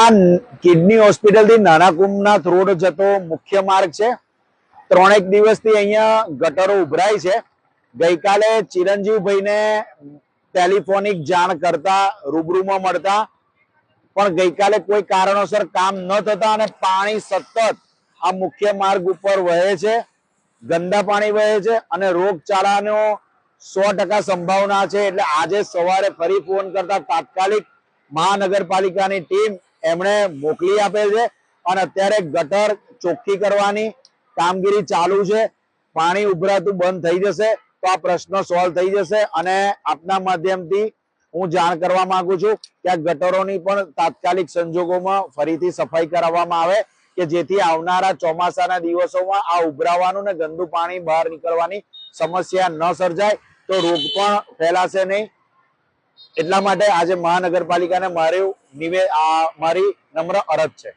આ kidney hospital થી નાના કુંભનાથ રોડ જતો મુખ્ય માર્ગ છે। 3 દિવસથી અહીંયા ગટરો ઉભરાય છે। ગઈકાલે ચિરંજીવભાઈને ટેલિફોનિક જાણ કરતા રૂબરૂમાં મળતા પણ ગઈકાલે કોઈ કારણોસર કામ ન થતા અને પાણી સતત આ મુખ્ય માર્ગ ઉપર વહે છે, ગંદા પાણી વહે છે અને રોગચાળાનો 100% સંભાવના છે। એટલે આજે સવારે ફરી ફોન કરતા તાત્કાલિક મહાનગરપાલિકાની ટીમ એમણે મોકલી આપેલ છે અને અત્યારે ગટર ચોખ્ખી કરવાની કામગીરી ચાલુ છે। પાણી ઉભરાતું બંધ થઈ જશે તો આ પ્રશ્ન સોલ્વ થઈ જશે અને આપના માધ્યમથી હું જાણ કરવા માંગુ છું કે આ ગટરોની પણ તાત્કાલિક સંજોગોમાં ફરીથી સફાઈ કરાવવામાં આવે કે જેથી આવનારા ચોમાસાના દિવસોમાં આ ઉભરાવાનું ને ગંદુ પાણી બહાર નીકળવાની સમસ્યા ન સર્જાય તો રોગ પણ ફેલાશે નહીં। એટલા માટે આજે મહાનગરપાલિકાને મારી નમ્ર અરજ છે।